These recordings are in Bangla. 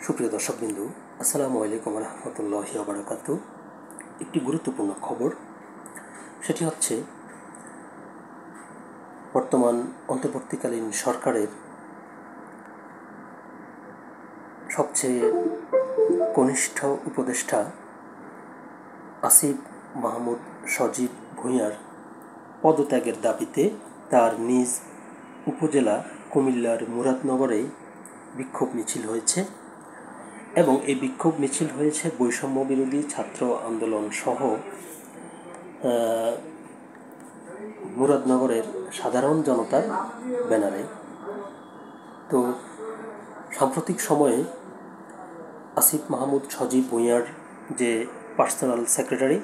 সুপ্রিয় দর্শকবিন্দু, আসসালামু আলাইকুম রহমতুল্লাহি ওয়া বারাকাতুহু। একটি গুরুত্বপূর্ণ খবর, সেটি হচ্ছে বর্তমান অন্তর্বর্তীকালীন সরকারের সবচেয়ে কনিষ্ঠ উপদেষ্টা আসিফ মাহমুদ সজীব ভূঁইয়ার পদত্যাগের দাবিতে তার নিজ উপজেলা কুমিল্লার মুরাদনগরে বিক্ষোভ মিছিল হয়েছে এবং এই বিক্ষোভ মিছিল হয়েছে বৈষম্য বিরোধী ছাত্র আন্দোলন সহ মুরাদনগরের সাধারণ জনতার ব্যানারে। তো সাম্প্রতিক সময়ে আসিফ মাহমুদ সজীব ভূঁইয়ার যে পার্সোনাল সেক্রেটারি,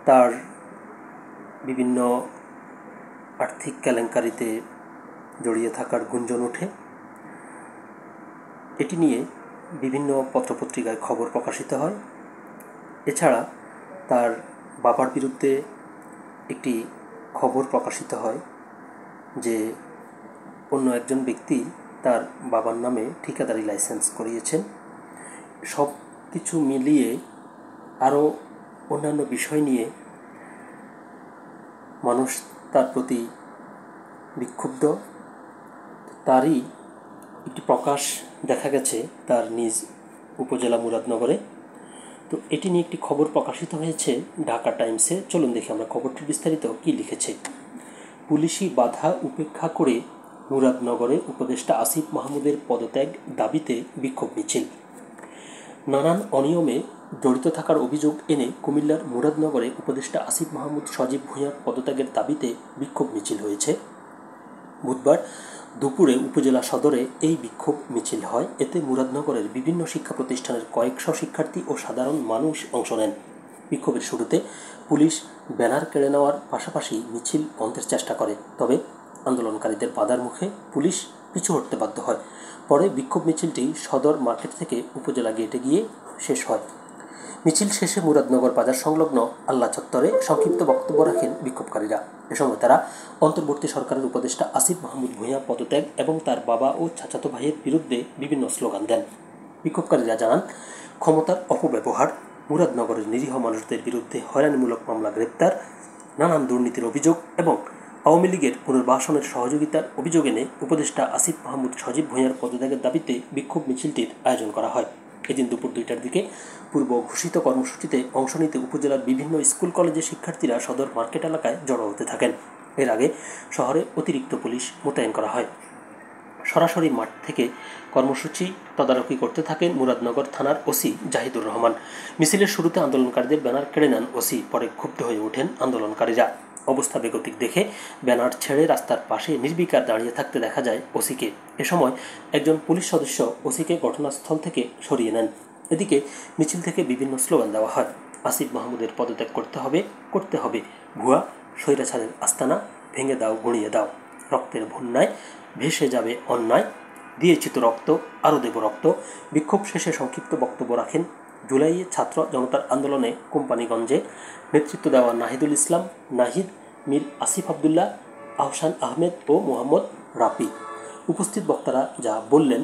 তার বিভিন্ন আর্থিক কেলেঙ্কারিতে জড়িয়ে থাকার গুঞ্জন ওঠে। এটি নিয়ে বিভিন্ন পত্রপত্রিকায় খবর প্রকাশিত হয়। এছাড়া তার বাবার বিরুদ্ধে একটি খবর প্রকাশিত হয় যে অন্য একজন ব্যক্তি তার বাবার নামে ঠিকাদারি লাইসেন্স করিয়েছেন। সব কিছু মিলিয়ে আরও অন্যান্য বিষয় নিয়ে মানুষ তার প্রতি বিক্ষুব্ধ। তারই একটি প্রকাশ দেখা গেছে তার নিজ উপজেলা মুরাদনগরে। তো এটি নিয়ে একটি খবর প্রকাশিত হয়েছে ঢাকা টাইমসে। চলুন দেখি আমরা খবরটির বিস্তারিত কী লিখেছে। পুলিশি বাধা উপেক্ষা করে মুরাদনগরে উপদেষ্টা আসিফ মাহমুদের পদত্যাগ দাবিতে বিক্ষোভ মিছিল। নানান অনিয়মে জড়িত থাকার অভিযোগ এনে কুমিল্লার মুরাদনগরে উপদেষ্টা আসিফ মাহমুদ সজীব ভূঁইয়ার পদত্যাগের দাবিতে বিক্ষোভ মিছিল হয়েছে। বুধবার দুপুরে উপজেলা সদরে এই বিক্ষোভ মিছিল হয়। এতে মুরাদনগরের বিভিন্ন শিক্ষা প্রতিষ্ঠানের কয়েকশো শিক্ষার্থী ও সাধারণ মানুষ অংশ নেন। বিক্ষোভের শুরুতে পুলিশ ব্যানার কেড়ে নেওয়ার পাশাপাশি মিছিল বন্ধের চেষ্টা করে, তবে আন্দোলনকারীদের বাধার মুখে পুলিশ পিছু হটতে বাধ্য হয়। পরে বিক্ষোভ মিছিলটি সদর মার্কেট থেকে উপজেলা গেটে গিয়ে শেষ হয়। মিছিল শেষে মুরাদনগর বাজার সংলগ্ন আল্লাহ চত্বরে সংক্ষিপ্ত বক্তব্য রাখেন বিক্ষোভকারীরা। এ সময় তারা অন্তর্বর্তী সরকারের উপদেষ্টা আসিফ মাহমুদ ভূঁইয়া পদত্যাগ এবং তার বাবা ও চাচাতো ভাইয়ের বিরুদ্ধে বিভিন্ন স্লোগান দেন। বিক্ষোভকারীরা জানান, ক্ষমতার অপব্যবহার, মুরাদনগরের নিরীহ মানুষদের বিরুদ্ধে হয়রানিমূলক মামলা, গ্রেপ্তার, নানান দুর্নীতির অভিযোগ এবং আওয়ামী লীগের পুনর্বাসনের সহযোগিতার অভিযোগ এনে উপদেষ্টা আসিফ মাহমুদ সজীব ভূঁইয়ার পদত্যাগের দাবিতে বিক্ষোভ মিছিলটির আয়োজন করা হয়। এদিন দুপুর 2টার দিকে পূর্ব ঘোষিত কর্মসূচিতে অংশ নিতে উপজেলার বিভিন্ন স্কুল কলেজের শিক্ষার্থীরা সদর মার্কেট এলাকায় জড়ো হতে থাকেন। এর আগে শহরে অতিরিক্ত পুলিশ মোতায়েন করা হয়। সরাসরি মাঠ থেকে কর্মসূচি তদারকি করতে থাকেন মুরাদনগর থানার ওসি জাহিদুর রহমান। মিছিলের শুরুতে আন্দোলনকারীদের ব্যানার কেড়ে নেন ওসি। পরে ক্ষুব্ধ হয়ে ওঠেন আন্দোলনকারীরা। অবস্থা বেগতিক দেখে ব্যানার ছেড়ে রাস্তার পাশে নির্বিকার দাঁড়িয়ে থাকতে দেখা যায় ওসিকে। এ সময় একজন পুলিশ সদস্য ওসিকে ঘটনাস্থল থেকে সরিয়ে নেন। এদিকে মিছিল থেকে বিভিন্ন স্লোগান দেওয়া হয়। আসিফ মাহমুদের পদত্যাগ করতে হবে, করতে হবে, ভুয়া স্বৈরাচারের আস্তানা ভেঙে দাও, গুঁড়িয়ে দাও, রক্তের বন্যায় ভেসে যাবে অন্যায়, দিয়েছি তো রক্ত, আরও দেব রক্ত। বিক্ষোভ শেষে সংক্ষিপ্ত বক্তব্য রাখেন জুলাইয়ে ছাত্র জনতার আন্দোলনে কোম্পানিগঞ্জে নেতৃত্ব দেওয়া নাহিদুল ইসলাম, নাহিদ, মীর আসিফ আবদুল্লাহ, আহসান আহমেদ ও মোহাম্মদ রাফি। উপস্থিত বক্তারা যা বললেন,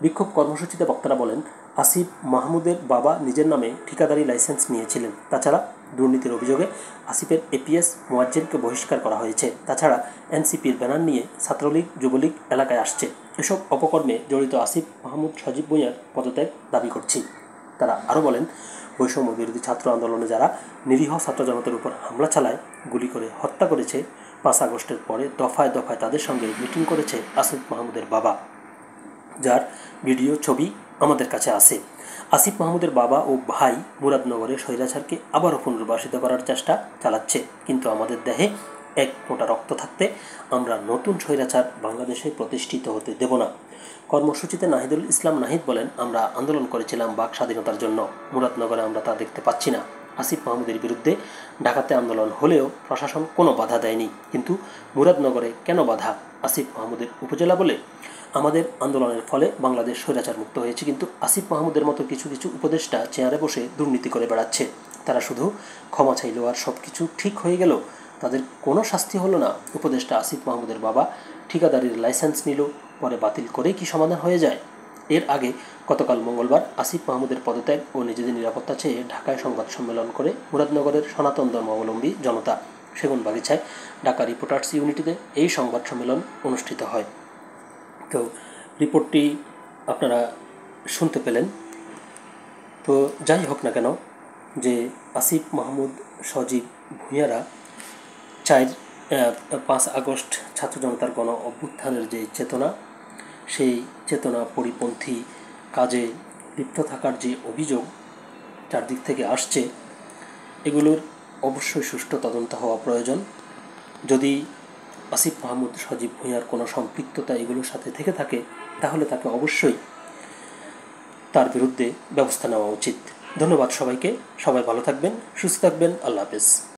বিক্ষোভ কর্মসূচিতে বক্তারা বলেন, আসিফ মাহমুদের বাবা নিজের নামে ঠিকাদারি লাইসেন্স নিয়েছিলেন। তাছাড়া দুর্নীতির অভিযোগে আসিফের এপিএস মোয়াজ্জেমকে বহিষ্কার করা হয়েছে। তাছাড়া এনসিপির ব্যানার নিয়ে ছাত্রলীগ, যুবলীগ এলাকায় আসছে। এসব অপকর্মে জড়িত আসিফ মাহমুদ সজীব ভূঁইয়ার পদত্যাগ দাবি করছি। তারা আরও বলেন, বৈষম্য বিরোধী ছাত্র আন্দোলনে যারা নিরীহ ছাত্র জনতার উপর হামলা চালায়, গুলি করে হত্যা করেছে, 5 আগস্টের পরে দফায় দফায় তাদের সঙ্গে মিটিং করেছে আসিফ মাহমুদের বাবা, যার ভিডিও ছবি আমাদের কাছে আছে। আসিফ মাহমুদের বাবা ও ভাই মুরাদনগরে স্বৈরাচারকে আবারও পুনর্বাসিত করার চেষ্টা চালাচ্ছে, কিন্তু আমাদের দেহে এক ফোঁটা রক্ত থাকতে আমরা নতুন স্বৈরাচার বাংলাদেশে প্রতিষ্ঠিত হতে দেব না। কর্মসূচিতে নাহিদুল ইসলাম নাহিদ বলেন, আমরা আন্দোলন করেছিলাম বাক স্বাধীনতার জন্য, মুরাদনগরে আমরা তা দেখতে পাচ্ছি না। আসিফ মাহমুদের বিরুদ্ধে ঢাকাতে আন্দোলন হলেও প্রশাসন কোনো বাধা দেয়নি, কিন্তু মুরাদনগরে কেন বাধা? আসিফ মাহমুদের উপজেলা বলে। আমাদের আন্দোলনের ফলে বাংলাদেশ স্বৈরাচার মুক্ত হয়েছে, কিন্তু আসিফ মাহমুদের মতো কিছু কিছু উপদেষ্টা চেয়ারে বসে দুর্নীতি করে বেড়াচ্ছে। তারা শুধু ক্ষমা চাইল আর সব কিছু ঠিক হয়ে গেল, তাদের কোনো শাস্তি হলো না। উপদেষ্টা আসিফ মাহমুদের বাবা ঠিকাদারির লাইসেন্স নিল, পরে বাতিল করেই কি সমাধান হয়ে যায়? এর আগে গতকাল মঙ্গলবার আসিফ মাহমুদের পদত্যাগ ও নিজেদের নিরাপত্তা চেয়ে ঢাকায় সংবাদ সম্মেলন করে মুরাদনগরের সনাতন ধর্মাবলম্বী জনতা সেগুনবাগিচায় ঢাকা রিপোর্টার্স ইউনিটিতে এই সংবাদ সম্মেলন অনুষ্ঠিত হয়। তো রিপোর্টটি আপনারা শুনতে পেলেন। তো যাই হোক না কেন, যে আসিফ মাহমুদ, সজীব ভূঁইয়ারা 5 আগস্ট ছাত্র জনতার গণ অভ্যুত্থানের যে চেতনা, সেই চেতনা পরিপন্থী কাজে লিপ্ত থাকার যে অভিযোগ চারদিক থেকে আসছে, এগুলোর অবশ্যই সুষ্ঠু তদন্ত হওয়া প্রয়োজন। যদি আসিফ মাহমুদ, সজীব ভূঁইয়ার কোনো সম্পৃক্ততা এগুলোর সাথে থেকে থাকে, তাহলে তাকে অবশ্যই তার বিরুদ্ধে ব্যবস্থা নেওয়া উচিত। ধন্যবাদ সবাইকে। সবাই ভালো থাকবেন, সুস্থ থাকবেন। আল্লাহ হাফেজ।